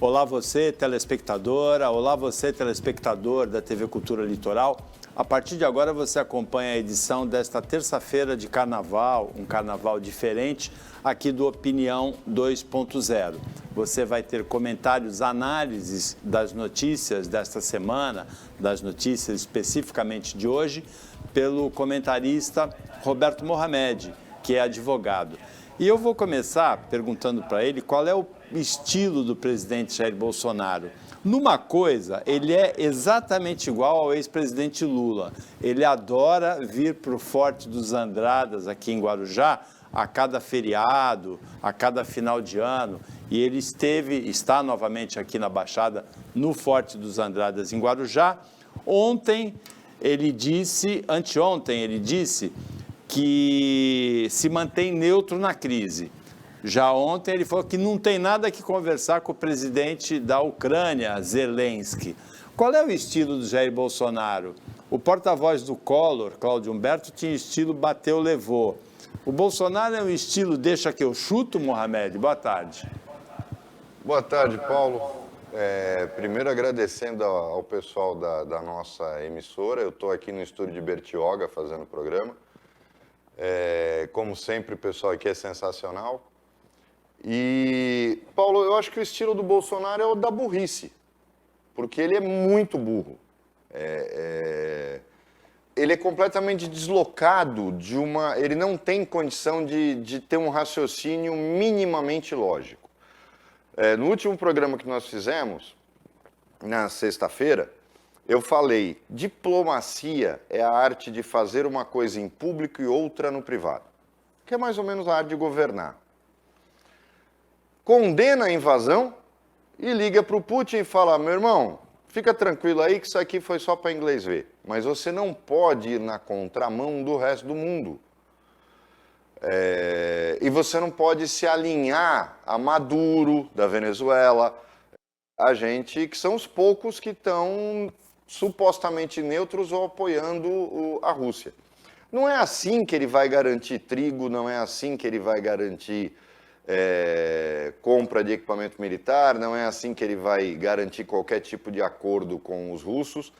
Olá você, telespectadora, olá você, telespectador da TV Cultura Litoral. A partir de agora você acompanha a edição desta terça-feira de carnaval, um carnaval diferente, aqui do Opinião 2.0. Você vai ter comentários, análises das notícias desta semana, das notícias especificamente de hoje, pelo comentarista Roberto Mohamed, que é advogado. E eu vou começar perguntando para ele qual é o estilo do presidente Jair Bolsonaro. Numa coisa, ele é exatamente igual ao ex-presidente Lula. Ele adora vir para o Forte dos Andradas, aqui em Guarujá, a cada feriado, a cada final de ano. E ele está novamente aqui na Baixada, no Forte dos Andradas, em Guarujá. Anteontem ele disse que se mantém neutro na crise. Já ontem ele falou que não tem nada que conversar com o presidente da Ucrânia, Zelensky. Qual é o estilo do Jair Bolsonaro? O porta-voz do Collor, Cláudio Humberto, tinha estilo bateu, levou. O Bolsonaro é um estilo deixa que eu chuto, Mohamed? Boa tarde. Boa tarde, Paulo. Primeiro agradecendo ao pessoal da nossa emissora. Eu estou aqui no estúdio de Bertioga fazendo o programa. Como sempre, o pessoal aqui é sensacional. E, Paulo, eu acho que o estilo do Bolsonaro é o da burrice, porque ele é muito burro. Ele é completamente deslocado ele não tem condição de ter um raciocínio minimamente lógico. No último programa que nós fizemos, na sexta-feira, eu falei, diplomacia é a arte de fazer uma coisa em público e outra no privado, que é mais ou menos a arte de governar. Condena a invasão e liga para o Putin e fala, meu irmão, fica tranquilo aí que isso aqui foi só para inglês ver, mas você não pode ir na contramão do resto do mundo. E você não pode se alinhar a Maduro, da Venezuela, a gente que são os poucos que estão supostamente neutros ou apoiando a Rússia. Não é assim que ele vai garantir trigo, não é assim que ele vai garantir compra de equipamento militar, não é assim que ele vai garantir qualquer tipo de acordo com os russos.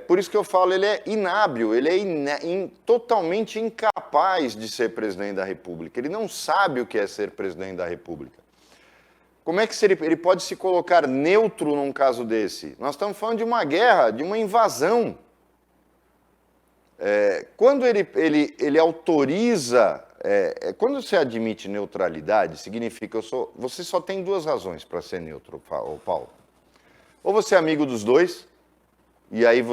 Por isso que eu falo, ele é inábil, ele é totalmente incapaz de ser presidente da República. Ele não sabe o que é ser presidente da República. Como é que ele pode se colocar neutro num caso desse? Nós estamos falando de uma guerra, de uma invasão. Quando ele autoriza... quando você admite neutralidade, significa você só tem duas razões para ser neutro, Paulo. Ou você é amigo dos dois, e aí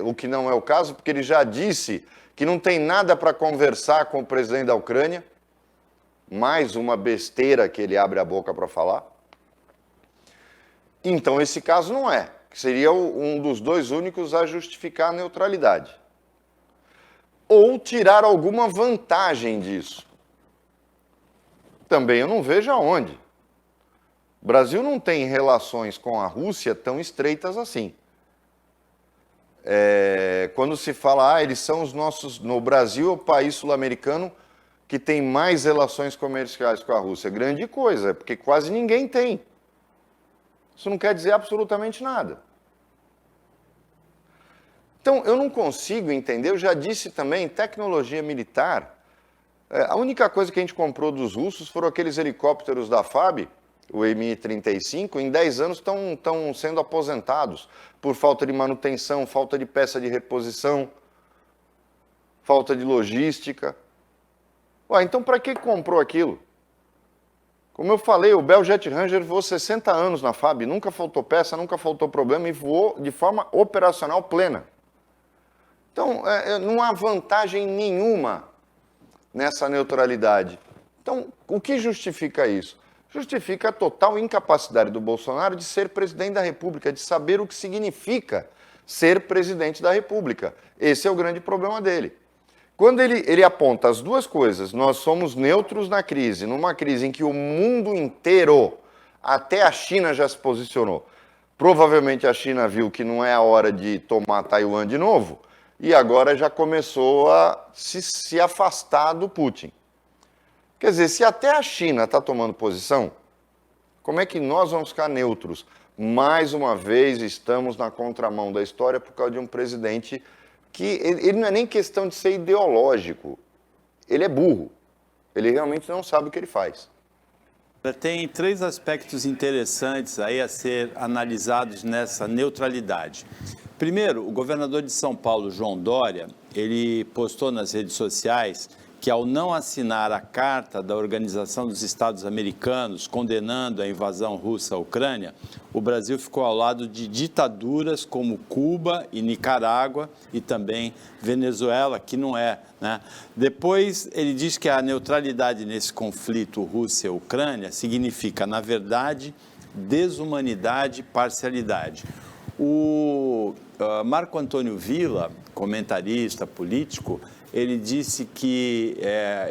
o que não é o caso, porque ele já disse que não tem nada para conversar com o presidente da Ucrânia, mais uma besteira que ele abre a boca para falar. Então esse caso não é, que seria um dos dois únicos a justificar a neutralidade. Ou tirar alguma vantagem disso. Também eu não vejo aonde. O Brasil não tem relações com a Rússia tão estreitas assim. Quando se fala, eles são os nossos... No Brasil, é o país sul-americano que tem mais relações comerciais com a Rússia. Grande coisa, porque quase ninguém tem. Isso não quer dizer absolutamente nada. Então, eu não consigo entender, eu já disse também, tecnologia militar, a única coisa que a gente comprou dos russos foram aqueles helicópteros da FAB, o Mi-35, em 10 anos estão sendo aposentados por falta de manutenção, falta de peça de reposição, falta de logística. Então para que comprou aquilo? Como eu falei, o Bell Jet Ranger voou 60 anos na FAB, nunca faltou peça, nunca faltou problema e voou de forma operacional plena. Então, não há vantagem nenhuma nessa neutralidade. Então, o que justifica isso? Justifica a total incapacidade do Bolsonaro de ser presidente da República, de saber o que significa ser presidente da República. Esse é o grande problema dele. Quando ele aponta as duas coisas, nós somos neutros na crise, numa crise em que o mundo inteiro, até a China já se posicionou. Provavelmente a China viu que não é a hora de tomar Taiwan de novo, e agora já começou a se afastar do Putin. Quer dizer, se até a China está tomando posição, Como é que nós vamos ficar neutros? Mais uma vez, estamos na contramão da história por causa de um presidente que ele não é nem questão de ser ideológico, ele é burro. Ele realmente não sabe o que ele faz. Tem 3 aspectos interessantes aí a ser analisados nessa neutralidade. Primeiro, o governador de São Paulo, João Dória, ele postou nas redes sociais que, ao não assinar a carta da Organização dos Estados Americanos condenando a invasão russa à Ucrânia, o Brasil ficou ao lado de ditaduras como Cuba e Nicarágua e também Venezuela, que não é, né? Depois, ele diz que a neutralidade nesse conflito Rússia-Ucrânia significa, na verdade, desumanidade e parcialidade. O Marco Antônio Villa, comentarista político, ele disse que,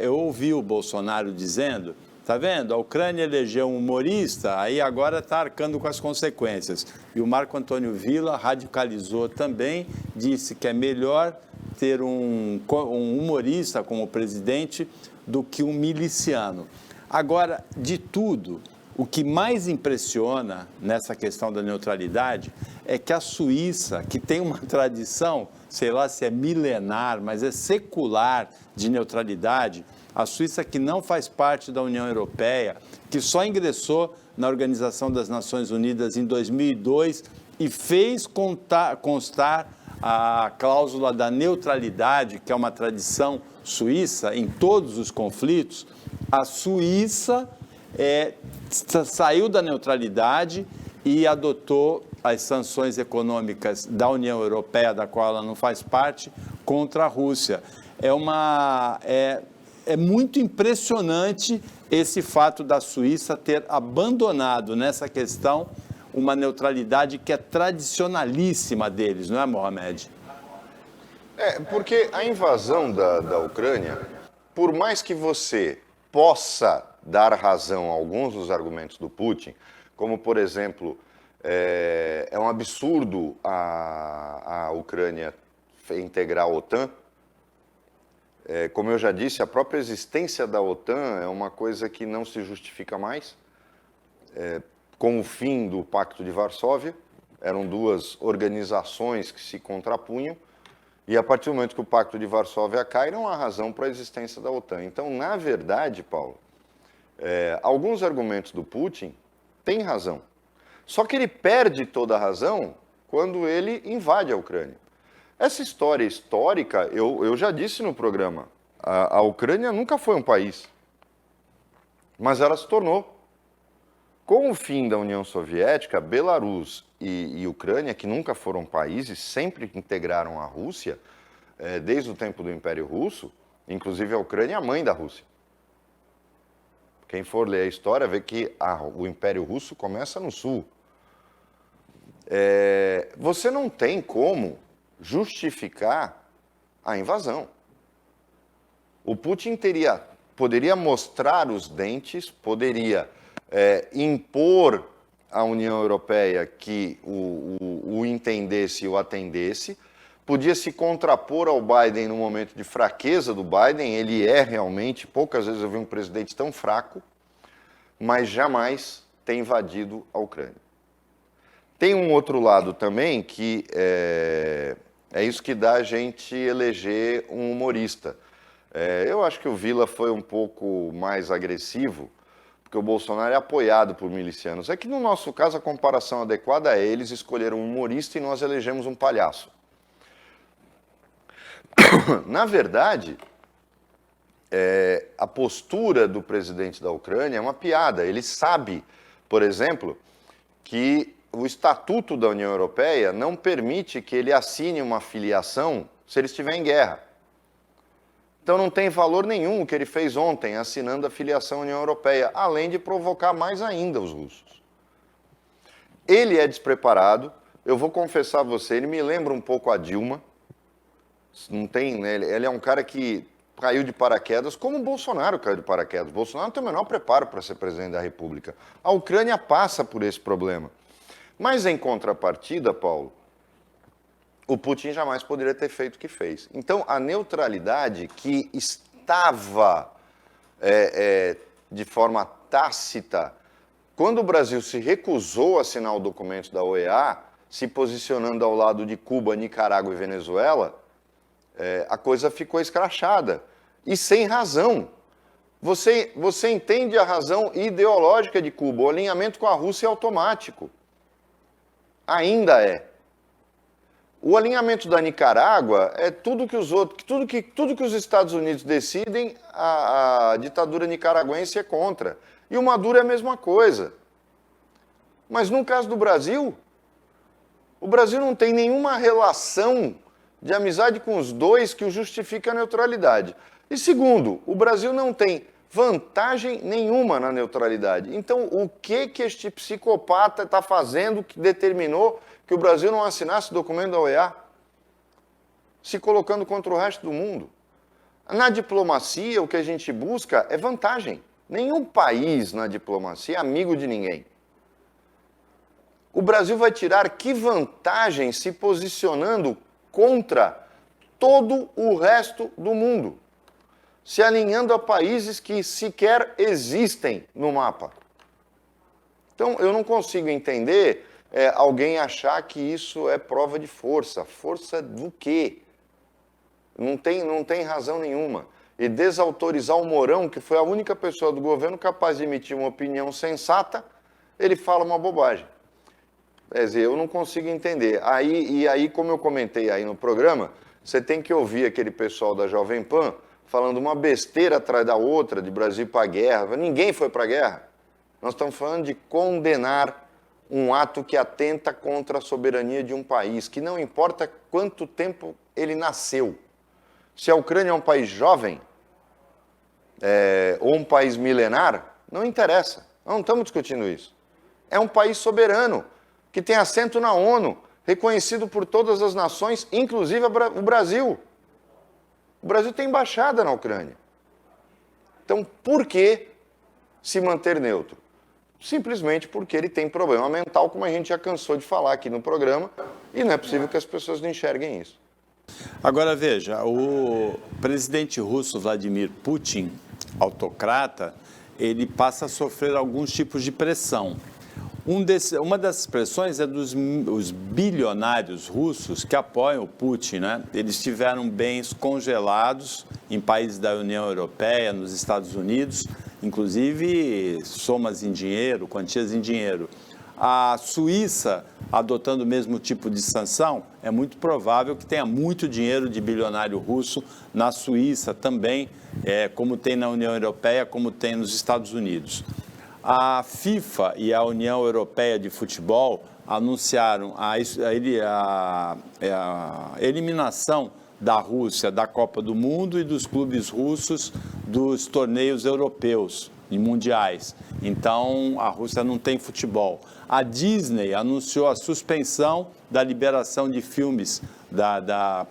eu ouvi o Bolsonaro dizendo, tá vendo, a Ucrânia elegeu um humorista, aí agora está arcando com as consequências. E o Marco Antônio Villa radicalizou também, disse que é melhor ter um humorista como presidente do que um miliciano. Agora, de tudo, o que mais impressiona nessa questão da neutralidade é que a Suíça, que tem uma tradição, sei lá se é milenar, mas é secular de neutralidade, a Suíça que não faz parte da União Europeia, que só ingressou na Organização das Nações Unidas em 2002 e fez constar a cláusula da neutralidade, que é uma tradição suíça em todos os conflitos, a Suíça saiu da neutralidade e adotou as sanções econômicas da União Europeia, da qual ela não faz parte, contra a Rússia. É muito impressionante esse fato da Suíça ter abandonado nessa questão uma neutralidade que é tradicionalíssima deles, não é, Mohamed? Porque a invasão da Ucrânia, por mais que você possa dar razão a alguns dos argumentos do Putin, como, por exemplo, é um absurdo a Ucrânia integrar a OTAN. Como eu já disse, a própria existência da OTAN é uma coisa que não se justifica mais. Com o fim do Pacto de Varsóvia, eram 2 organizações que se contrapunham, e a partir do momento que o Pacto de Varsóvia cai, não há razão para a existência da OTAN. Então, na verdade, Paulo, alguns argumentos do Putin têm razão. Só que ele perde toda a razão quando ele invade a Ucrânia. Essa história histórica, eu já disse no programa, a Ucrânia nunca foi um país, mas ela se tornou. Com o fim da União Soviética, Belarus e Ucrânia, que nunca foram países, sempre integraram a Rússia, desde o tempo do Império Russo, inclusive a Ucrânia é a mãe da Rússia. Quem for ler a história vê que o Império Russo começa no sul. Você não tem como justificar a invasão. O Putin poderia mostrar os dentes, poderia impor à União Europeia que o entendesse e o atendesse, podia se contrapor ao Biden no momento de fraqueza do Biden, ele realmente, poucas vezes eu vi um presidente tão fraco, mas jamais tem invadido a Ucrânia. Tem um outro lado também que é isso que dá a gente eleger um humorista. Eu acho que o Villa foi um pouco mais agressivo, porque o Bolsonaro é apoiado por milicianos. É que no nosso caso a comparação adequada é eles escolheram um humorista e nós elegemos um palhaço. Na verdade, a postura do presidente da Ucrânia é uma piada. Ele sabe, por exemplo, que o Estatuto da União Europeia não permite que ele assine uma filiação se ele estiver em guerra. Então não tem valor nenhum o que ele fez ontem, assinando a filiação à União Europeia, além de provocar mais ainda os russos. Ele é despreparado, eu vou confessar a você, ele me lembra um pouco a Dilma. Não tem, né? Ele é um cara que caiu de paraquedas, como o Bolsonaro caiu de paraquedas. O Bolsonaro tem o menor preparo para ser presidente da República. A Ucrânia passa por esse problema. Mas, em contrapartida, Paulo, o Putin jamais poderia ter feito o que fez. Então, a neutralidade que estava de forma tácita Quando o Brasil se recusou a assinar o documento da OEA, se posicionando ao lado de Cuba, Nicarágua e Venezuela, a coisa ficou escrachada. E sem razão. Você entende a razão ideológica de Cuba. O alinhamento com a Rússia é automático. Ainda é. O alinhamento da Nicarágua é tudo que os Estados Unidos decidem, a ditadura nicaragüense é contra. E o Maduro é a mesma coisa. Mas no caso do Brasil, o Brasil não tem nenhuma relação de amizade com os dois que o justifique a neutralidade. E segundo, o Brasil não tem vantagem nenhuma na neutralidade. Então, o que este psicopata está fazendo que determinou que o Brasil não assinasse o documento da OEA? Se colocando contra o resto do mundo. Na diplomacia, o que a gente busca é vantagem. Nenhum país na diplomacia é amigo de ninguém. O Brasil vai tirar que vantagem se posicionando contra todo o resto do mundo, se alinhando a países que sequer existem no mapa. Então, eu não consigo entender alguém achar que isso é prova de força. Força do quê? Não tem razão nenhuma. E desautorizar o Mourão, que foi a única pessoa do governo capaz de emitir uma opinião sensata, ele fala uma bobagem. Quer dizer, eu não consigo entender. Aí, como eu comentei aí no programa, você tem que ouvir aquele pessoal da Jovem Pan falando uma besteira atrás da outra, de Brasil para a guerra. Ninguém foi para a guerra. Nós estamos falando de condenar um ato que atenta contra a soberania de um país, que não importa quanto tempo ele nasceu. Se a Ucrânia é um país jovem, ou um país milenar, não interessa. Nós não estamos discutindo isso. É um país soberano, que tem assento na ONU, reconhecido por todas as nações, inclusive o Brasil. O Brasil tem embaixada na Ucrânia. Então, por que se manter neutro? Simplesmente porque ele tem problema mental, como a gente já cansou de falar aqui no programa, e não é possível que as pessoas não enxerguem isso. Agora veja, o presidente russo Vladimir Putin, autocrata, ele passa a sofrer alguns tipos de pressão. Uma dessas pressões é dos os bilionários russos que apoiam o Putin, né? Eles tiveram bens congelados em países da União Europeia, nos Estados Unidos, inclusive somas em dinheiro, quantias em dinheiro. A Suíça, adotando o mesmo tipo de sanção, é muito provável que tenha muito dinheiro de bilionário russo na Suíça também, como tem na União Europeia, como tem nos Estados Unidos. A FIFA e a União Europeia de Futebol anunciaram a eliminação da Rússia da Copa do Mundo e dos clubes russos dos torneios europeus e mundiais. Então, a Rússia não tem futebol. A Disney anunciou a suspensão da liberação de filmes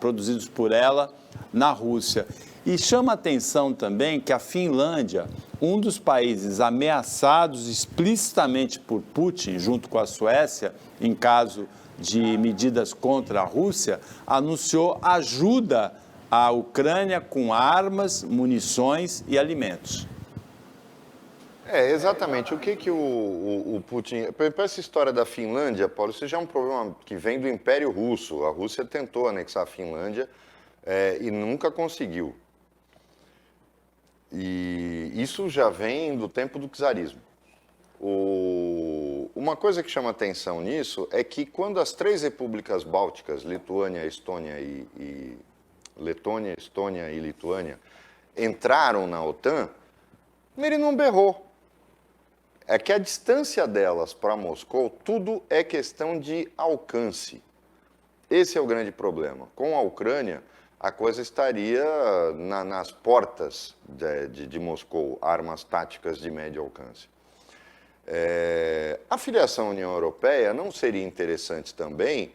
produzidos por ela na Rússia. E chama a atenção também que a Finlândia, um dos países ameaçados explicitamente por Putin, junto com a Suécia, em caso de medidas contra a Rússia, anunciou ajuda à Ucrânia com armas, munições e alimentos. Exatamente. O que o Putin... Para essa história da Finlândia, Paulo, isso já é um problema que vem do Império Russo. A Rússia tentou anexar a Finlândia e nunca conseguiu. E isso já vem do tempo do czarismo. Uma coisa que chama atenção nisso é que quando as três repúblicas bálticas, Letônia, Estônia e Lituânia, entraram na OTAN, ele não berrou. É que a distância delas para Moscou, tudo é questão de alcance. Esse é o grande problema. Com a Ucrânia, a coisa estaria nas portas de Moscou, armas táticas de médio alcance. A filiação à União Europeia não seria interessante também,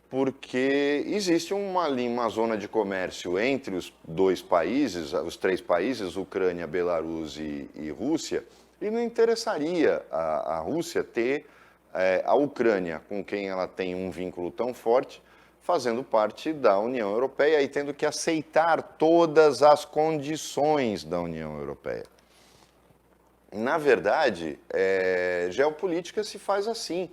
porque existe uma zona de comércio entre os dois países, os três países, Ucrânia, Belarus e Rússia, e não interessaria a Rússia ter a Ucrânia, com quem ela tem um vínculo tão forte, fazendo parte da União Europeia e tendo que aceitar todas as condições da União Europeia. Na verdade, geopolítica se faz assim.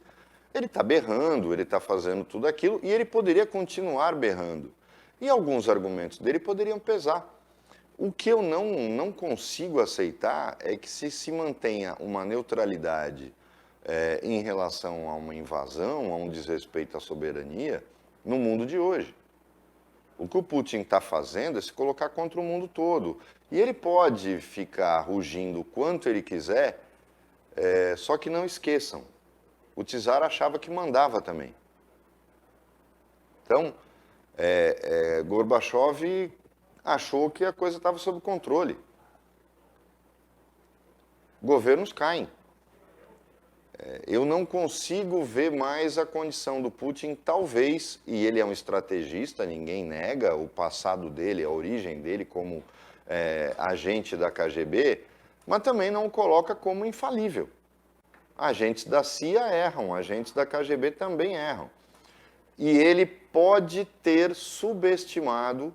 Ele está berrando, ele está fazendo tudo aquilo e ele poderia continuar berrando. E alguns argumentos dele poderiam pesar. O que eu não consigo aceitar é que se mantenha uma neutralidade em relação a uma invasão, a um desrespeito à soberania, no mundo de hoje. O que o Putin está fazendo é se colocar contra o mundo todo. E ele pode ficar rugindo o quanto ele quiser, só que não esqueçam, o czar achava que mandava também. Então, Gorbachev achou que a coisa estava sob controle. Governos caem. Eu não consigo ver mais a condição do Putin, talvez, e ele é um estrategista, ninguém nega o passado dele, a origem dele como agente da KGB, mas também não o coloca como infalível. Agentes da CIA erram, agentes da KGB também erram. E ele pode ter subestimado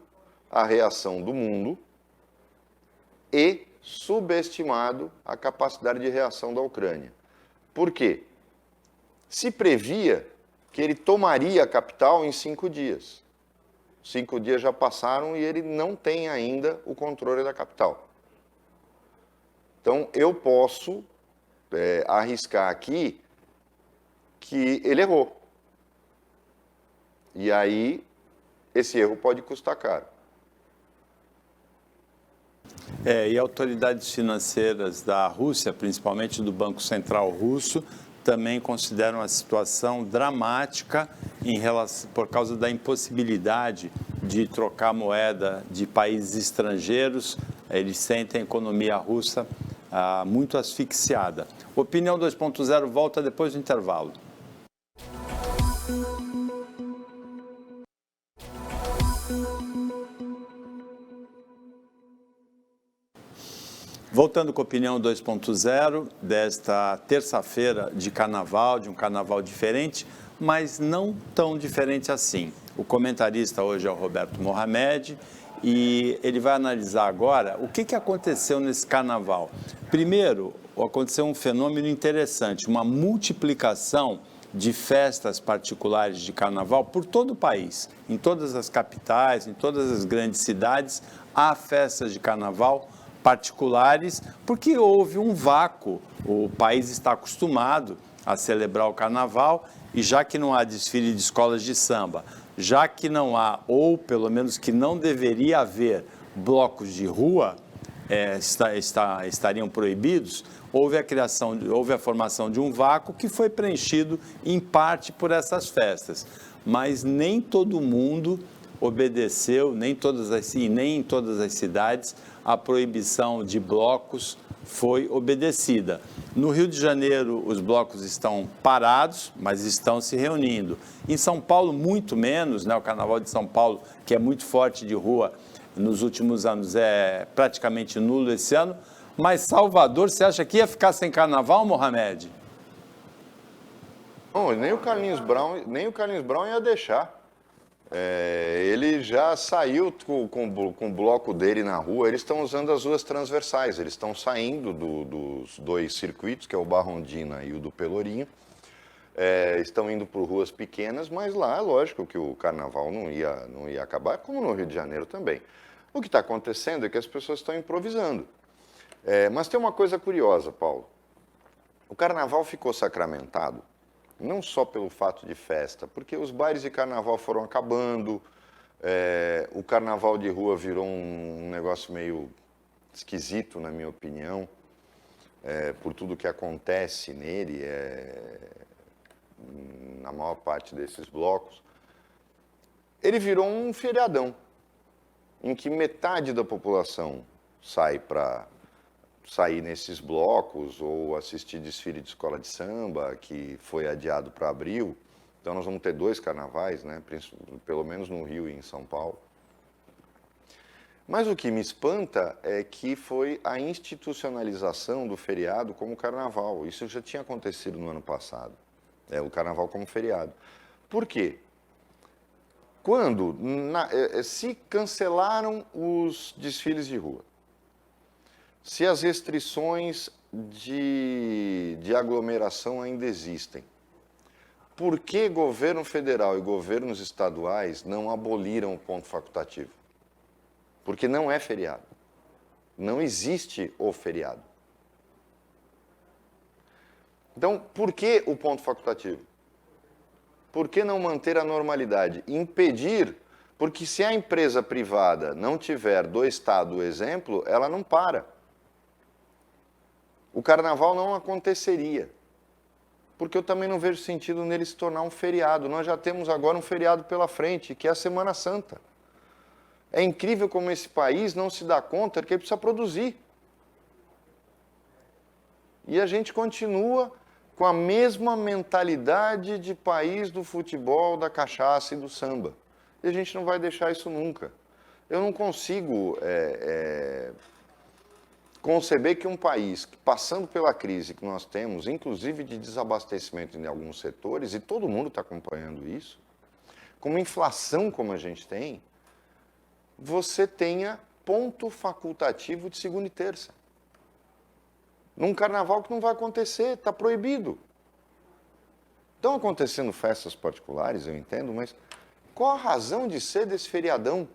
a reação do mundo e subestimado a capacidade de reação da Ucrânia. Por quê? Se previa que ele tomaria a capital em 5 dias. 5 dias já passaram e ele não tem ainda o controle da capital. Então, eu posso arriscar aqui que ele errou. E aí, esse erro pode custar caro. E autoridades financeiras da Rússia, principalmente do Banco Central Russo, também consideram a situação dramática por causa da impossibilidade de trocar moeda de países estrangeiros. Eles sentem a economia russa muito asfixiada. Opinião 2.0 volta depois do intervalo. Voltando com a Opinião 2.0, desta terça-feira de carnaval, de um carnaval diferente, mas não tão diferente assim. O comentarista hoje é o Roberto Mohamed e ele vai analisar agora o que aconteceu nesse carnaval. Primeiro, aconteceu um fenômeno interessante, uma multiplicação de festas particulares de carnaval por todo o país. Em todas as capitais, em todas as grandes cidades, há festas de carnaval particulares, porque houve um vácuo. O país está acostumado a celebrar o carnaval e já que não há desfile de escolas de samba, já que não há, ou pelo menos que não deveria haver, blocos de rua, estariam proibidos, houve a formação de um vácuo que foi preenchido em parte por essas festas. Mas nem todo mundo obedeceu, nem em todas as cidades, a proibição de blocos foi obedecida. No Rio de Janeiro, os blocos estão parados, mas estão se reunindo. Em São Paulo, muito menos, né? O Carnaval de São Paulo, que é muito forte de rua nos últimos anos, é praticamente nulo esse ano. Mas Salvador, você acha que ia ficar sem carnaval, Mohamed? Não, nem o Carlinhos Brown ia deixar. Ele já saiu com o bloco dele na rua. Eles estão usando as ruas transversais, eles estão saindo dos 2 circuitos, que é o Barrondina e o do Pelourinho. Estão indo por ruas pequenas, mas lá é lógico que o carnaval não ia acabar, como no Rio de Janeiro também. O que está acontecendo é que as pessoas estão improvisando. Mas tem uma coisa curiosa, Paulo. O carnaval ficou sacramentado não só pelo fato de festa, porque os bailes de carnaval foram acabando, o carnaval de rua virou um negócio meio esquisito, na minha opinião, por tudo que acontece nele, na maior parte desses blocos. Ele virou um feriadão, em que metade da população sai para sair nesses blocos ou assistir desfile de escola de samba, que foi adiado para abril. Então nós vamos ter 2 carnavais, né? Pelo menos no Rio e em São Paulo. Mas o que me espanta é que foi a institucionalização do feriado como carnaval. Isso já tinha acontecido no ano passado, o carnaval como feriado. Por quê? Quando se cancelaram os desfiles de rua, se as restrições de aglomeração ainda existem. Por que governo federal e governos estaduais não aboliram o ponto facultativo? Porque não é feriado. Não existe o feriado. Então, por que o ponto facultativo? Por que não manter a normalidade? Impedir, porque se a empresa privada não tiver do Estado o exemplo, ela não para. O carnaval não aconteceria. Porque eu também não vejo sentido nele se tornar um feriado. Nós já temos agora um feriado pela frente, que é a Semana Santa. É incrível como esse país não se dá conta que ele precisa produzir. E a gente continua com a mesma mentalidade de país do futebol, da cachaça e do samba. E a gente não vai deixar isso nunca. Eu não consigo conceber que um país, passando pela crise que nós temos, inclusive de desabastecimento em alguns setores, e todo mundo está acompanhando isso, com uma inflação como a gente tem, você tenha ponto facultativo de segunda e terça. Num carnaval que não vai acontecer, está proibido. Estão acontecendo festas particulares, eu entendo, mas qual a razão de ser desse feriadão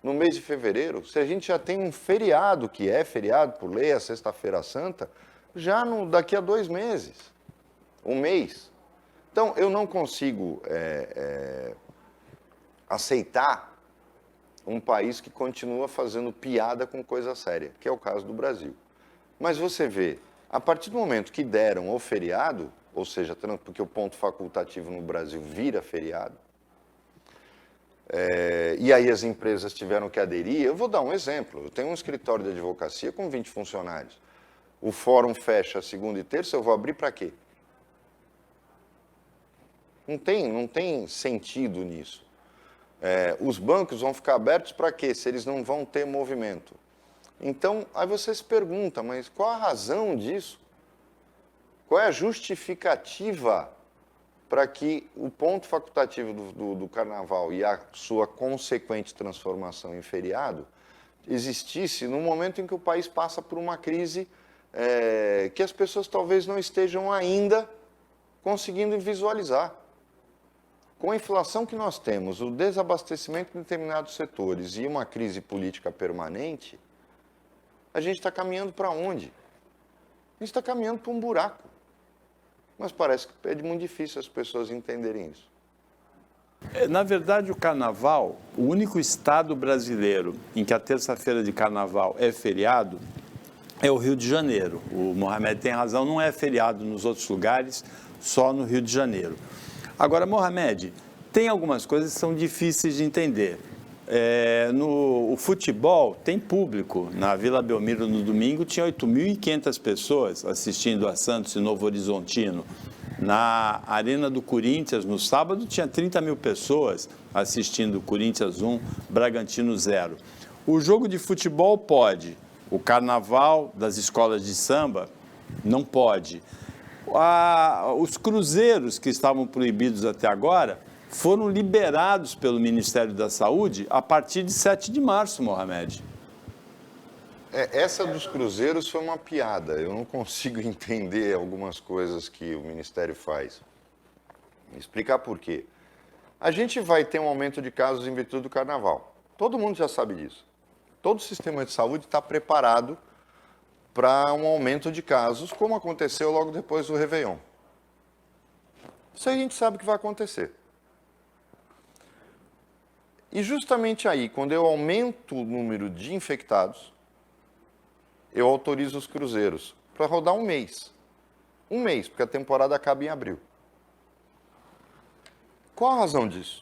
no mês de fevereiro? Se a gente já tem um feriado, que é feriado por lei, a Sexta-feira Santa, já daqui a 2 meses, um mês. Então, eu não consigo aceitar um país que continua fazendo piada com coisa séria, que é o caso do Brasil. Mas você vê, a partir do momento que deram o feriado, ou seja, porque o ponto facultativo no Brasil vira feriado, e aí as empresas tiveram que aderir. Eu vou dar um exemplo. Eu tenho um escritório de advocacia com 20 funcionários. O fórum fecha segunda e terça, eu vou abrir para quê? Não tem sentido nisso. Os bancos vão ficar abertos para quê, se eles não vão ter movimento? Então, aí você se pergunta, mas qual a razão disso? Qual é a justificativa para que o ponto facultativo do carnaval e a sua consequente transformação em feriado existisse no momento em que o país passa por uma crise que as pessoas talvez não estejam ainda conseguindo visualizar? Com a inflação que nós temos, o desabastecimento de determinados setores e uma crise política permanente, a gente está caminhando para onde? A gente está caminhando para um buraco. Mas parece que é muito difícil as pessoas entenderem isso. Na verdade, o carnaval, o único estado brasileiro em que a terça-feira de carnaval é feriado é o Rio de Janeiro. O Mohamed tem razão, não é feriado nos outros lugares, só no Rio de Janeiro. Agora, Mohamed, tem algumas coisas que são difíceis de entender. O futebol tem público. Na Vila Belmiro, no domingo, tinha 8.500 pessoas assistindo a Santos e Novo Horizontino. Na Arena do Corinthians, no sábado, tinha 30 mil pessoas assistindo Corinthians 1, Bragantino 0. O jogo de futebol pode. O carnaval das escolas de samba não pode. Os cruzeiros que estavam proibidos até agora foram liberados pelo Ministério da Saúde a partir de 7 de março, Mohamed. Essa dos cruzeiros foi uma piada. Eu não consigo entender algumas coisas que o Ministério faz. Vou explicar por quê. A gente vai ter um aumento de casos em virtude do carnaval. Todo mundo já sabe disso. Todo o sistema de saúde está preparado para um aumento de casos, como aconteceu logo depois do Réveillon. Isso a gente sabe que vai acontecer. E justamente aí, quando eu aumento o número de infectados, eu autorizo os cruzeiros para rodar um mês. Um mês, porque a temporada acaba em abril. Qual a razão disso?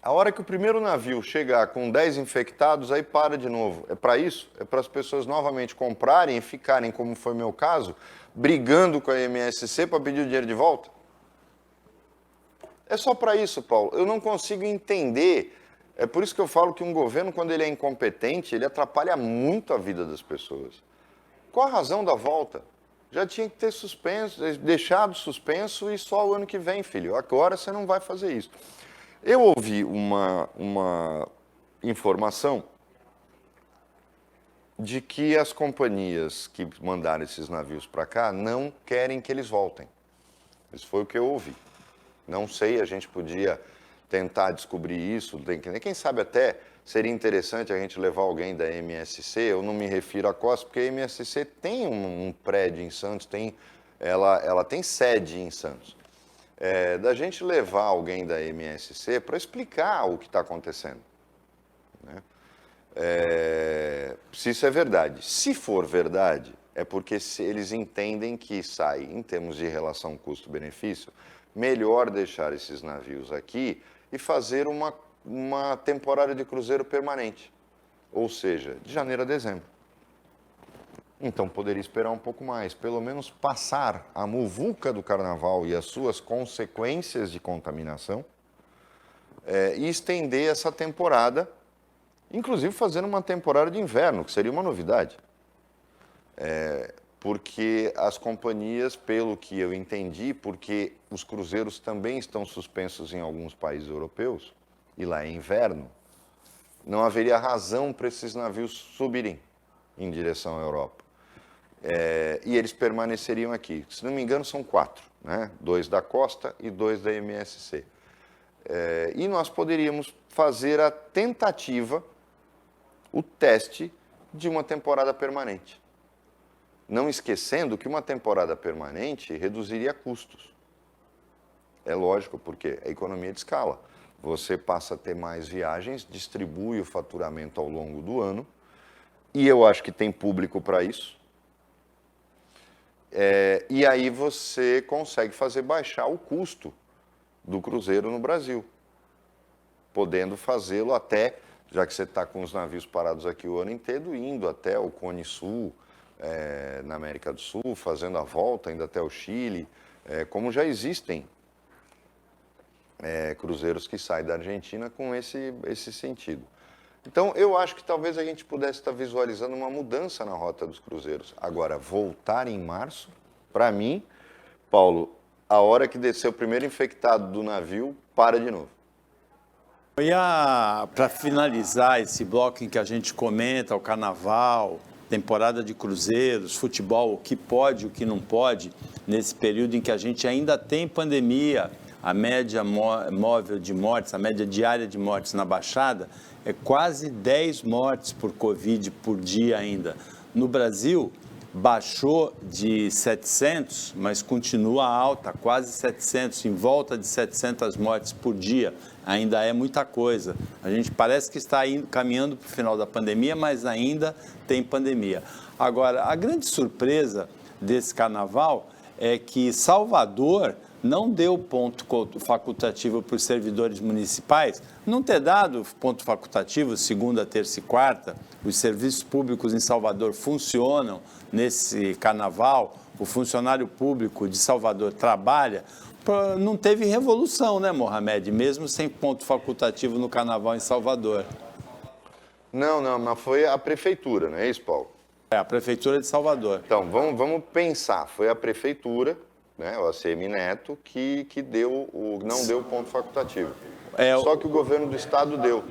A hora que o primeiro navio chegar com 10 infectados, aí para de novo. É para isso? É para as pessoas novamente comprarem e ficarem, como foi meu caso, brigando com a MSC para pedir o dinheiro de volta? É só para isso, Paulo. Eu não consigo entender. É por isso que eu falo que um governo, quando ele é incompetente, ele atrapalha muito a vida das pessoas. Qual a razão da volta? Já tinha que ter deixado suspenso e só o ano que vem, filho. Agora você não vai fazer isso. Eu ouvi uma informação de que as companhias que mandaram esses navios para cá não querem que eles voltem. Isso foi o que eu ouvi. Não sei, a gente podia tentar descobrir isso. Quem sabe até seria interessante a gente levar alguém da MSC. Eu não me refiro à Costa, porque a MSC tem um prédio em Santos, ela tem sede em Santos. Da gente levar alguém da MSC para explicar o que está acontecendo. Né? Se isso é verdade. Se for verdade, é porque eles entendem que sai, em termos de relação custo-benefício, melhor deixar esses navios aqui e fazer uma temporada de cruzeiro permanente, ou seja, de janeiro a dezembro. Então poderia esperar um pouco mais, pelo menos passar a muvuca do carnaval e as suas consequências de contaminação e estender essa temporada, inclusive fazendo uma temporada de inverno, que seria uma novidade. Porque as companhias, pelo que eu entendi, porque os cruzeiros também estão suspensos em alguns países europeus, e lá é inverno, não haveria razão para esses navios subirem em direção à Europa. E eles permaneceriam aqui. Se não me engano, são 4, né? 2 da Costa e 2 da MSC. E nós poderíamos fazer a tentativa, o teste de uma temporada permanente. Não esquecendo que uma temporada permanente reduziria custos. É lógico, porque é economia de escala. Você passa a ter mais viagens, distribui o faturamento ao longo do ano, e eu acho que tem público para isso. E aí você consegue fazer baixar o custo do cruzeiro no Brasil, podendo fazê-lo até, já que você está com os navios parados aqui o ano inteiro, indo até o Cone Sul, na América do Sul, fazendo a volta, indo até o Chile, como já existem cruzeiros que saem da Argentina com esse sentido. Então, eu acho que talvez a gente pudesse estar visualizando uma mudança na rota dos cruzeiros. Agora, voltar em março, para mim, Paulo, a hora que descer o primeiro infectado do navio, para de novo. Para finalizar esse bloco em que a gente comenta o carnaval, temporada de cruzeiros, futebol, o que pode, o que não pode, nesse período em que a gente ainda tem pandemia, a média móvel de mortes, a média diária de mortes na Baixada é quase 10 mortes por Covid por dia ainda. No Brasil, baixou de 700, mas continua alta, quase 700, em volta de 700 mortes por dia. Ainda é muita coisa. A gente parece que está caminhando para o final da pandemia, mas ainda tem pandemia. Agora, a grande surpresa desse carnaval é que Salvador não deu ponto facultativo para os servidores municipais. Não ter dado ponto facultativo segunda, terça e quarta, os serviços públicos em Salvador funcionam nesse carnaval, o funcionário público de Salvador trabalha, não teve revolução, né, Mohamed? Mesmo sem ponto facultativo no carnaval em Salvador. Não, mas foi a prefeitura, não é isso, Paulo? A prefeitura de Salvador. Então, vamos pensar, foi a prefeitura, né, o ACM Neto, que não deu ponto facultativo. Só que o governo do estado deu.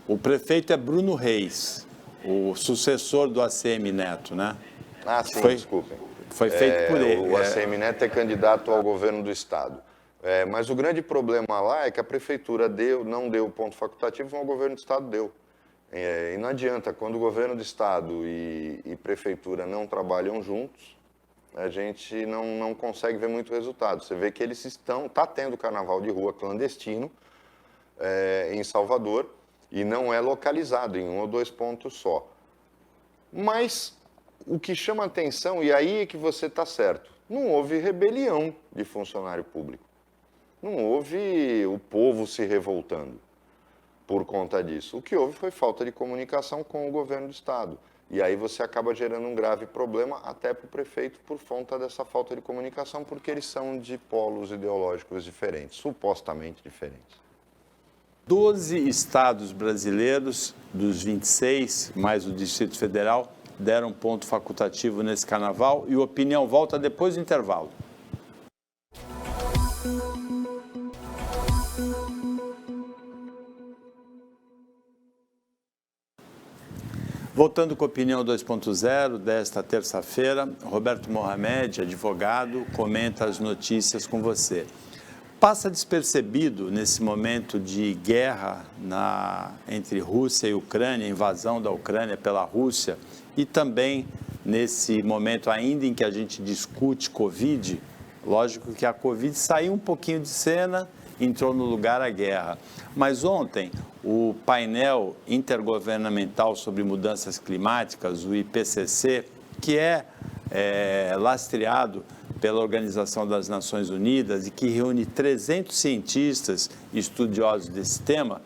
O prefeito é Bruno Reis, o sucessor do ACM Neto, né? Ah, sim, desculpem. Foi feito por ele. O ACM Neto é candidato ao governo do estado. Mas o grande problema lá é que a prefeitura não deu ponto facultativo, mas o governo do estado deu. E não adianta, quando o governo do estado e prefeitura não trabalham juntos, a gente não consegue ver muito resultado. Você vê que eles está tendo carnaval de rua clandestino em Salvador e não é localizado em 1 ou 2 pontos só. Mas o que chama atenção, e aí é que você está certo, não houve rebelião de funcionário público. Não houve o povo se revoltando por conta disso. O que houve foi falta de comunicação com o governo do estado. E aí você acaba gerando um grave problema até para o prefeito por conta dessa falta de comunicação, porque eles são de polos ideológicos diferentes, supostamente diferentes. 12 estados brasileiros, dos 26, mais o Distrito Federal, deram ponto facultativo nesse carnaval e o Opinião volta depois do intervalo. Voltando com a opinião 2.0 desta terça-feira, Roberto Mohamed, advogado, comenta as notícias com você. Passa despercebido nesse momento de guerra entre Rússia e Ucrânia, invasão da Ucrânia pela Rússia, e também nesse momento ainda em que a gente discute Covid. Lógico que a Covid saiu um pouquinho de cena, entrou no lugar a guerra. Mas ontem, o painel intergovernamental sobre mudanças climáticas, o IPCC, que é lastreado pela Organização das Nações Unidas e que reúne 300 cientistas e estudiosos desse tema,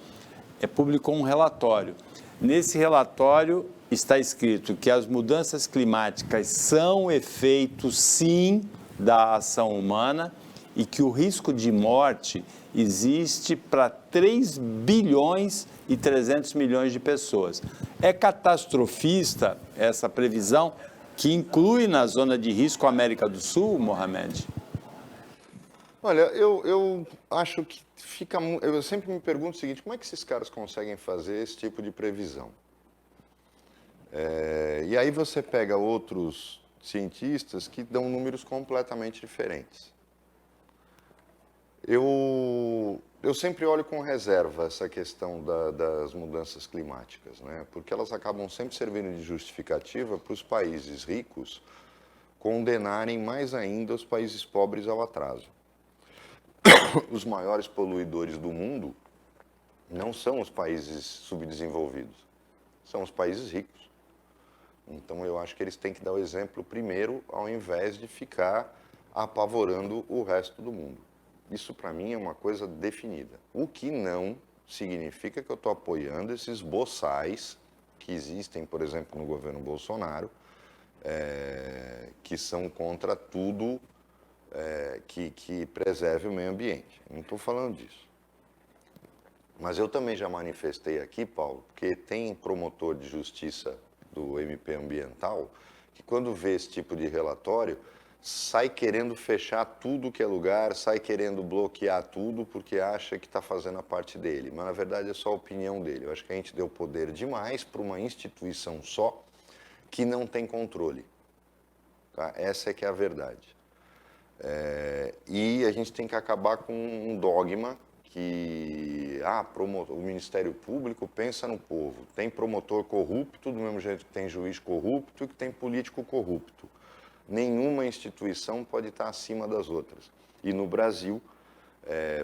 publicou um relatório. Nesse relatório está escrito que as mudanças climáticas são efeito, sim, da ação humana e que o risco de morte existe para 3 bilhões e 300 milhões de pessoas. É catastrofista essa previsão, que inclui na zona de risco a América do Sul, Mohamed? Olha, eu acho que fica... Eu sempre me pergunto o seguinte, como é que esses caras conseguem fazer esse tipo de previsão? E aí você pega outros cientistas que dão números completamente diferentes. Eu sempre olho com reserva essa questão das mudanças climáticas, né? Porque elas acabam sempre servindo de justificativa para os países ricos condenarem mais ainda os países pobres ao atraso. Os maiores poluidores do mundo não são os países subdesenvolvidos, são os países ricos. Então eu acho que eles têm que dar o exemplo primeiro, ao invés de ficar apavorando o resto do mundo. Isso, para mim, é uma coisa definida. O que não significa que eu estou apoiando esses boçais que existem, por exemplo, no governo Bolsonaro, que são contra tudo que preserve o meio ambiente. Eu não estou falando disso. Mas eu também já manifestei aqui, Paulo, porque tem promotor de justiça do MP Ambiental que, quando vê esse tipo de relatório, sai querendo fechar tudo que é lugar, sai querendo bloquear tudo porque acha que está fazendo a parte dele. Mas, na verdade, é só a opinião dele. Eu acho que a gente deu poder demais para uma instituição só que não tem controle. Tá? Essa é que é a verdade. E a gente tem que acabar com um dogma que o Ministério Público pensa no povo. Tem promotor corrupto, do mesmo jeito que tem juiz corrupto e que tem político corrupto. Nenhuma instituição pode estar acima das outras. E no Brasil,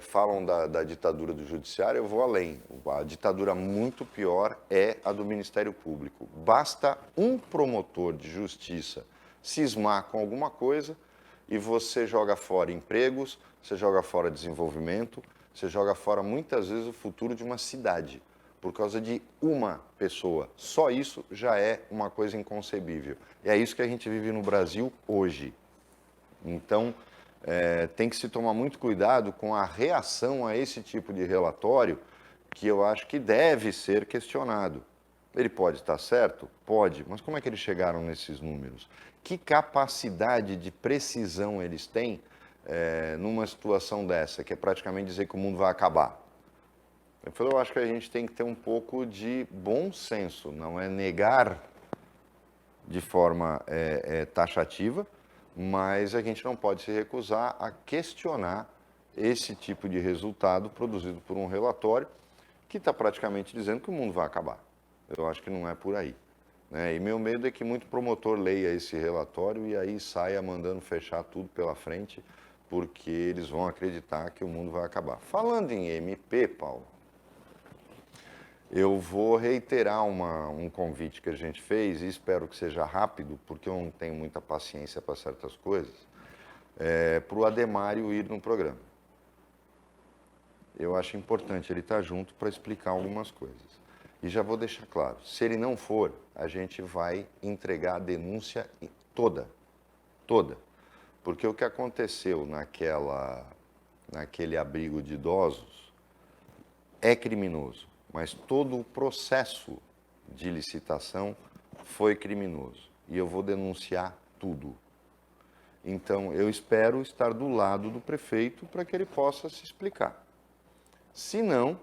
falam da ditadura do judiciário, eu vou além. A ditadura muito pior é a do Ministério Público. Basta um promotor de justiça cismar com alguma coisa e você joga fora empregos, você joga fora desenvolvimento, você joga fora muitas vezes o futuro de uma cidade. Por causa de uma pessoa. Só isso já é uma coisa inconcebível. E é isso que a gente vive no Brasil hoje. Então, tem que se tomar muito cuidado com a reação a esse tipo de relatório, que eu acho que deve ser questionado. Ele pode estar certo? Pode. Mas como é que eles chegaram nesses números? Que capacidade de precisão eles têm numa situação dessa, que é praticamente dizer que o mundo vai acabar? Eu acho que a gente tem que ter um pouco de bom senso, não é negar de forma taxativa, mas a gente não pode se recusar a questionar esse tipo de resultado produzido por um relatório que está praticamente dizendo que o mundo vai acabar. Eu acho que não é por aí. Né? E meu medo é que muito promotor leia esse relatório e aí saia mandando fechar tudo pela frente, porque eles vão acreditar que o mundo vai acabar. Falando em MP, Paulo, eu vou reiterar um convite que a gente fez, e espero que seja rápido, porque eu não tenho muita paciência para certas coisas, para o Ademário ir no programa. Eu acho importante ele estar junto para explicar algumas coisas. E já vou deixar claro, se ele não for, a gente vai entregar a denúncia toda. Porque o que aconteceu naquele abrigo de idosos é criminoso. Mas todo o processo de licitação foi criminoso. E eu vou denunciar tudo. Então, eu espero estar do lado do prefeito para que ele possa se explicar. Se não,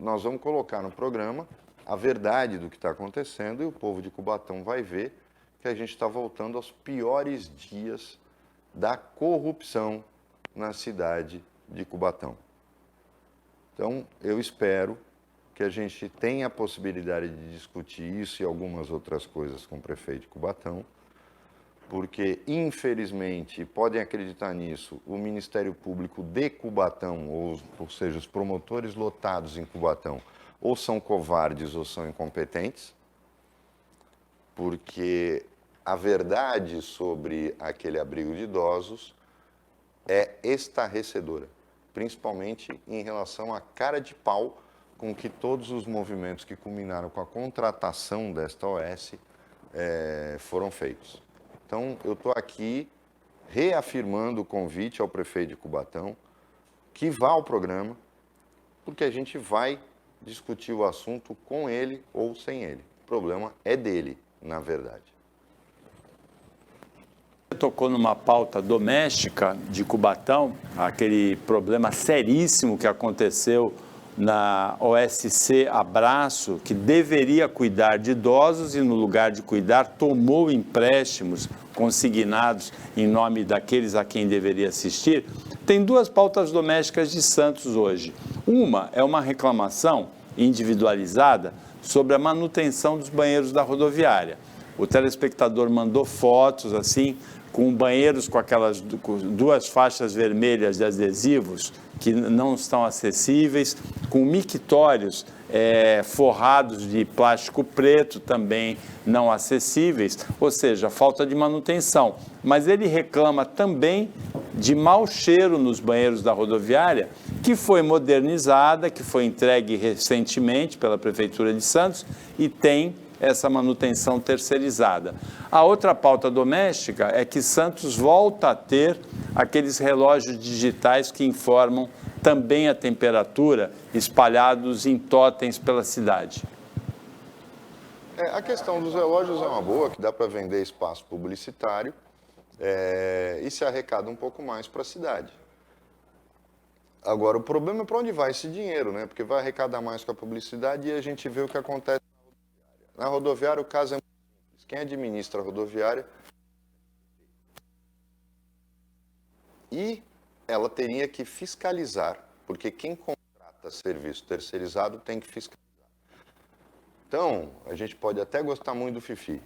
nós vamos colocar no programa a verdade do que está acontecendo e o povo de Cubatão vai ver que a gente está voltando aos piores dias da corrupção na cidade de Cubatão. Então, eu espero que a gente tenha a possibilidade de discutir isso e algumas outras coisas com o prefeito de Cubatão, porque, infelizmente, podem acreditar nisso, o Ministério Público de Cubatão, ou seja, os promotores lotados em Cubatão, ou são covardes ou são incompetentes, porque a verdade sobre aquele abrigo de idosos é estarrecedora, principalmente em relação à cara de pau com que todos os movimentos que culminaram com a contratação desta OS foram feitos. Então, eu estou aqui reafirmando o convite ao prefeito de Cubatão que vá ao programa, porque a gente vai discutir o assunto com ele ou sem ele. O problema é dele, na verdade. Você tocou numa pauta doméstica de Cubatão, aquele problema seríssimo que aconteceu na OSC Abraço, que deveria cuidar de idosos e, no lugar de cuidar, tomou empréstimos consignados em nome daqueles a quem deveria assistir. Tem duas pautas domésticas de Santos hoje. Uma é uma reclamação individualizada sobre a manutenção dos banheiros da rodoviária. O telespectador mandou fotos assim, com banheiros com aquelas duas faixas vermelhas de adesivos que não estão acessíveis, com mictórios forrados de plástico preto também não acessíveis, ou seja, falta de manutenção. Mas ele reclama também de mau cheiro nos banheiros da rodoviária, que foi modernizada, que foi entregue recentemente pela Prefeitura de Santos e tem essa manutenção terceirizada. A outra pauta doméstica é que Santos volta a ter aqueles relógios digitais que informam também a temperatura, espalhados em totens pela cidade. A questão dos relógios é uma boa, que dá para vender espaço publicitário e se arrecada um pouco mais para a cidade. Agora, o problema é para onde vai esse dinheiro, né? Porque vai arrecadar mais com a publicidade e a gente vê o que acontece na rodoviária. O caso é muito simples. Quem administra a rodoviária e ela teria que fiscalizar, porque quem contrata serviço terceirizado tem que fiscalizar. Então, a gente pode até gostar muito do Fifi,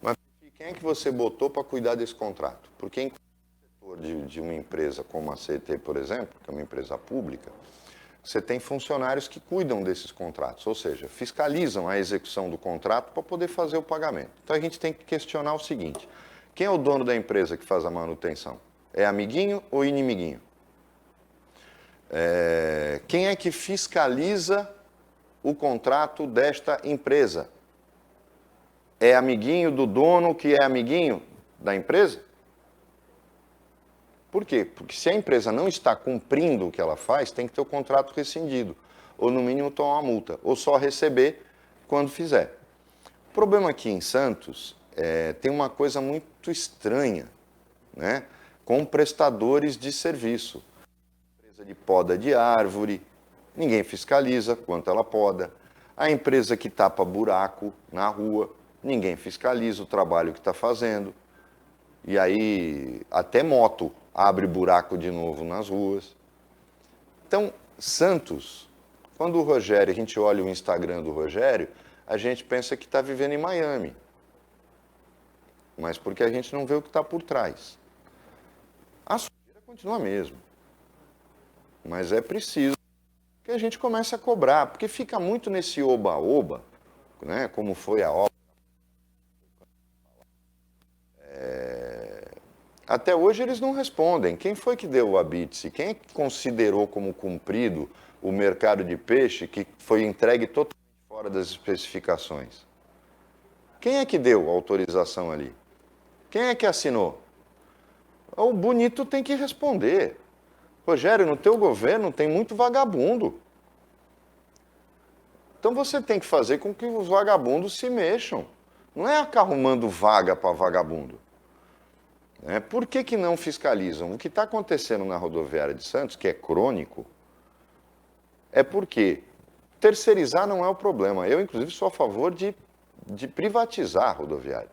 mas quem é que você botou para cuidar desse contrato? Porque em setor de uma empresa como a CET, por exemplo, que é uma empresa pública, você tem funcionários que cuidam desses contratos, ou seja, fiscalizam a execução do contrato para poder fazer o pagamento. Então a gente tem que questionar o seguinte: quem é o dono da empresa que faz a manutenção? É amiguinho ou inimiguinho? Quem é que fiscaliza o contrato desta empresa? É amiguinho do dono que é amiguinho da empresa? Por quê? Porque se a empresa não está cumprindo o que ela faz, tem que ter o contrato rescindido, ou no mínimo tomar uma multa, ou só receber quando fizer. O problema aqui em Santos tem uma coisa muito estranha, né? Com prestadores de serviço. A empresa de poda de árvore, ninguém fiscaliza quanto ela poda. A empresa que tapa buraco na rua, ninguém fiscaliza o trabalho que está fazendo. E aí até moto abre buraco de novo nas ruas. Então, Santos, quando o Rogério, a gente olha o Instagram do Rogério, a gente pensa que está vivendo em Miami. Mas porque a gente não vê o que está por trás. A sujeira continua a mesma. Mas é preciso que a gente comece a cobrar, porque fica muito nesse oba-oba, né, como foi a obra. Até hoje eles não respondem. Quem foi que deu o habite-se? Quem é que considerou como cumprido o mercado de peixe que foi entregue totalmente fora das especificações? Quem é que deu a autorização ali? Quem é que assinou? O bonito tem que responder. Rogério, no teu governo tem muito vagabundo. Então você tem que fazer com que os vagabundos se mexam. Não é arrumando vaga para vagabundo. Por que não fiscalizam? O que está acontecendo na rodoviária de Santos, que é crônico, é porque terceirizar não é o problema. Eu, inclusive, sou a favor de privatizar a rodoviária.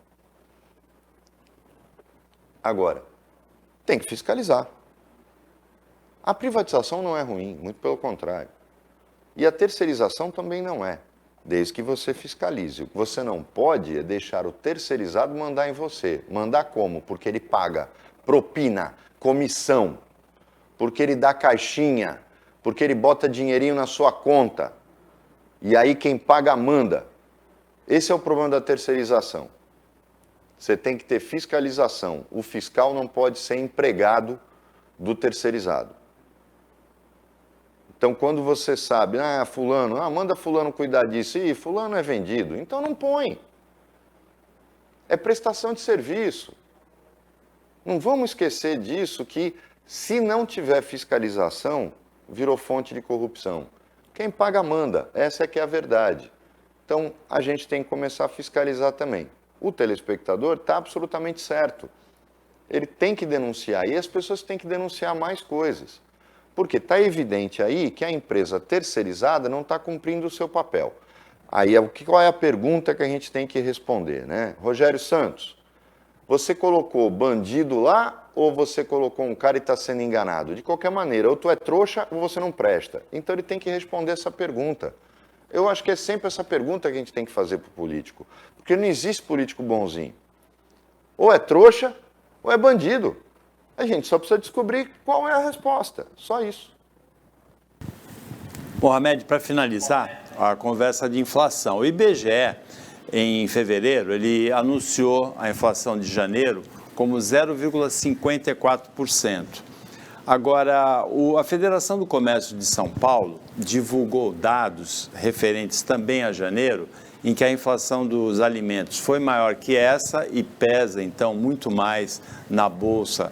Agora, tem que fiscalizar. A privatização não é ruim, muito pelo contrário. E a terceirização também não é, desde que você fiscalize. O que você não pode é deixar o terceirizado mandar em você. Mandar como? Porque ele paga propina, comissão, porque ele dá caixinha, porque ele bota dinheirinho na sua conta. E aí quem paga manda. Esse é o problema da terceirização. Você tem que ter fiscalização. O fiscal não pode ser empregado do terceirizado. Então, quando você sabe, fulano, manda fulano cuidar disso, e fulano é vendido, então não põe. É prestação de serviço. Não vamos esquecer disso, que se não tiver fiscalização, virou fonte de corrupção. Quem paga manda, essa é que é a verdade. Então, a gente tem que começar a fiscalizar também. O telespectador está absolutamente certo. Ele tem que denunciar, e as pessoas têm que denunciar mais coisas. Porque está evidente aí que a empresa terceirizada não está cumprindo o seu papel. Aí, qual é a pergunta que a gente tem que responder, né? Rogério Santos, você colocou bandido lá ou você colocou um cara e está sendo enganado? De qualquer maneira, ou tu é trouxa ou você não presta. Então ele tem que responder essa pergunta. Eu acho que é sempre essa pergunta que a gente tem que fazer para o político. Porque não existe político bonzinho. Ou é trouxa ou é bandido. A gente só precisa descobrir qual é a resposta. Só isso. Mohamed, para finalizar a conversa de inflação, o IBGE, em fevereiro, ele anunciou a inflação de janeiro como 0,54%. Agora, a Federação do Comércio de São Paulo divulgou dados referentes também a janeiro, em que a inflação dos alimentos foi maior que essa e pesa, então, muito mais na Bolsa,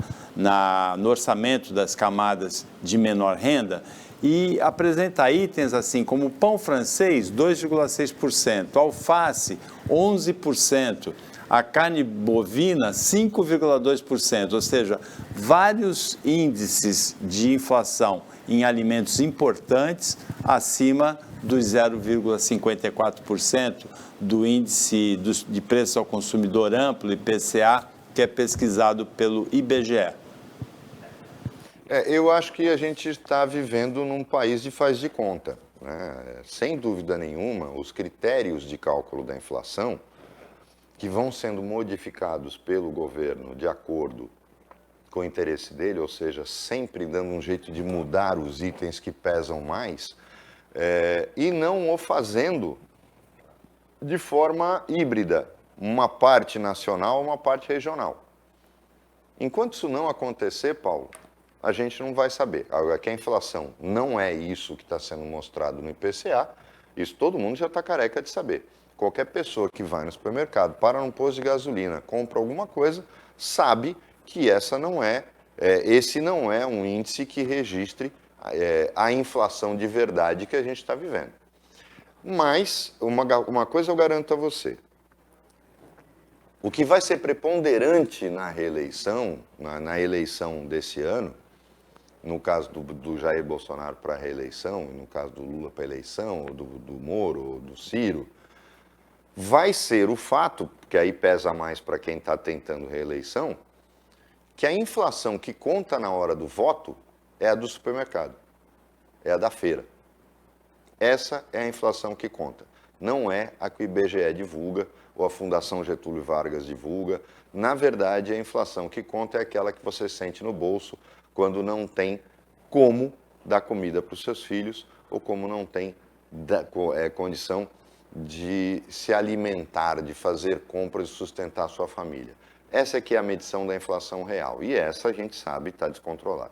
no orçamento das camadas de menor renda, e apresenta itens assim como pão francês, 2,6%, alface, 11%, a carne bovina, 5,2%, ou seja, vários índices de inflação em alimentos importantes acima dos 0,54% do índice de preço ao consumidor amplo, IPCA, que é pesquisado pelo IBGE. Eu acho que a gente está vivendo num país de faz de conta, né? Sem dúvida nenhuma, os critérios de cálculo da inflação, que vão sendo modificados pelo governo de acordo com o interesse dele, ou seja, sempre dando um jeito de mudar os itens que pesam mais, e não o fazendo de forma híbrida, uma parte nacional, uma parte regional. Enquanto isso não acontecer, Paulo, a gente não vai saber. Agora, que a inflação não é isso que está sendo mostrado no IPCA, isso todo mundo já está careca de saber. Qualquer pessoa que vai no supermercado, para num posto de gasolina, compra alguma coisa, sabe que esse não é um índice que registre a inflação de verdade que a gente está vivendo. Mas, uma coisa eu garanto a você, o que vai ser preponderante na reeleição, na eleição desse ano, no caso do Jair Bolsonaro para a reeleição, no caso do Lula para a eleição, ou do Moro, ou do Ciro, vai ser o fato, que aí pesa mais para quem está tentando reeleição, que a inflação que conta na hora do voto é a do supermercado, é a da feira. Essa é a inflação que conta. Não é a que o IBGE divulga ou a Fundação Getúlio Vargas divulga. Na verdade, a inflação que conta é aquela que você sente no bolso quando não tem como dar comida para os seus filhos ou como não tem condição de se alimentar, de fazer compras e sustentar a sua família. Essa é que é a medição da inflação real. E essa a gente sabe está descontrolada.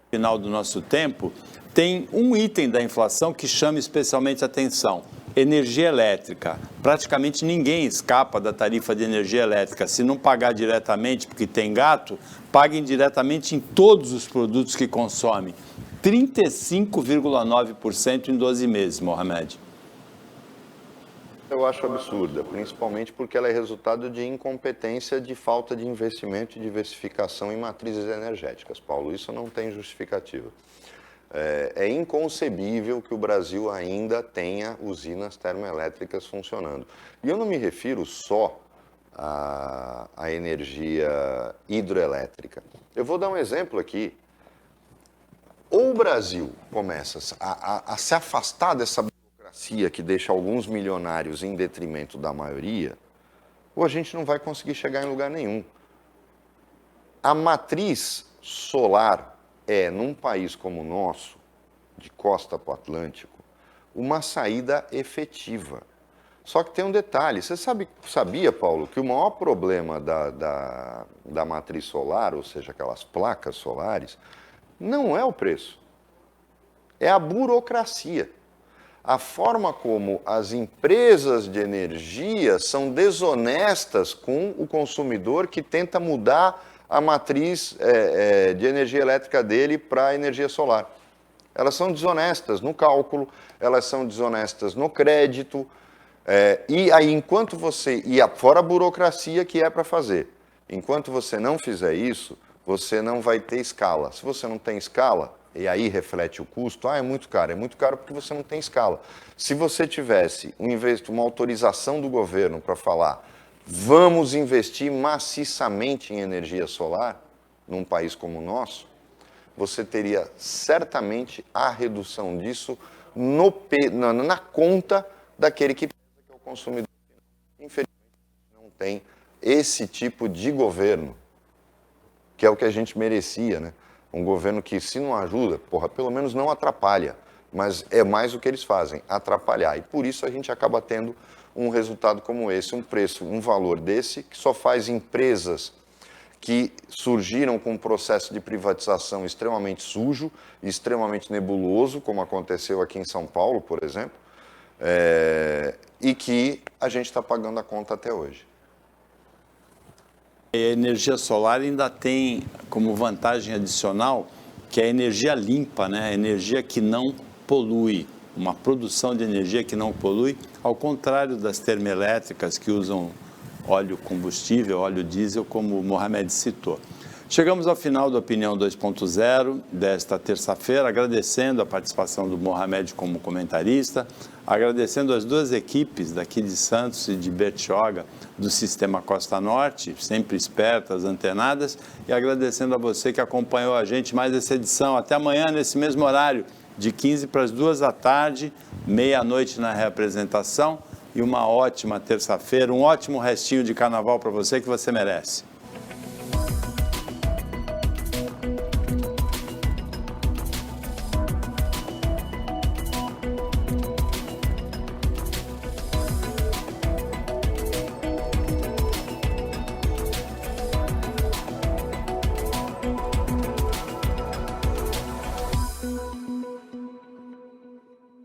No final do nosso tempo, tem um item da inflação que chama especialmente a atenção: energia elétrica. Praticamente ninguém escapa da tarifa de energia elétrica. Se não pagar diretamente porque tem gato, paga indiretamente em todos os produtos que consome. 35,9% em 12 meses, Mohamed. Eu acho absurda, principalmente porque ela é resultado de incompetência, de falta de investimento e diversificação em matrizes energéticas, Paulo. Isso não tem justificativa. É inconcebível que o Brasil ainda tenha usinas termoelétricas funcionando. E eu não me refiro só à energia hidroelétrica. Eu vou dar um exemplo aqui. Ou o Brasil começa a se afastar dessa burocracia que deixa alguns milionários em detrimento da maioria, ou a gente não vai conseguir chegar em lugar nenhum. A matriz solar é, num país como o nosso, de costa para o Atlântico, uma saída efetiva. Só que tem um detalhe, você sabia, Paulo, que o maior problema da matriz solar, ou seja, aquelas placas solares, não é o preço, é a burocracia. A forma como as empresas de energia são desonestas com o consumidor que tenta mudar a matriz de energia elétrica dele para a energia solar. Elas são desonestas no cálculo, elas são desonestas no crédito, e aí enquanto você... E fora a burocracia que é para fazer. Enquanto você não fizer isso, você não vai ter escala. Se você não tem escala, e aí reflete o custo, é muito caro porque você não tem escala. Se você tivesse uma autorização do governo para falar, vamos investir maciçamente em energia solar, num país como o nosso, você teria certamente a redução disso na conta daquele que é o consumidor. Infelizmente, não tem esse tipo de governo, que é o que a gente merecia, né? Um governo que, se não ajuda, pelo menos não atrapalha. Mas é mais o que eles fazem, atrapalhar. E por isso a gente acaba tendo um resultado como esse, um preço, um valor desse, que só faz empresas que surgiram com um processo de privatização extremamente sujo, extremamente nebuloso, como aconteceu aqui em São Paulo, por exemplo, e que a gente está pagando a conta até hoje. A energia solar ainda tem como vantagem adicional que é a energia limpa, né? A energia que não polui, uma produção de energia que não polui, ao contrário das termoelétricas que usam óleo combustível, óleo diesel, como o Mohamed citou. Chegamos ao final do Opinião 2.0 desta terça-feira, agradecendo a participação do Mohamed como comentarista, agradecendo as duas equipes daqui de Santos e de Bertioga, do Sistema Costa Norte, sempre espertas, antenadas, e agradecendo a você que acompanhou a gente mais essa edição. Até amanhã, nesse mesmo horário, de 15 para as 2 da tarde, meia-noite na reapresentação, e uma ótima terça-feira, um ótimo restinho de carnaval para você que você merece.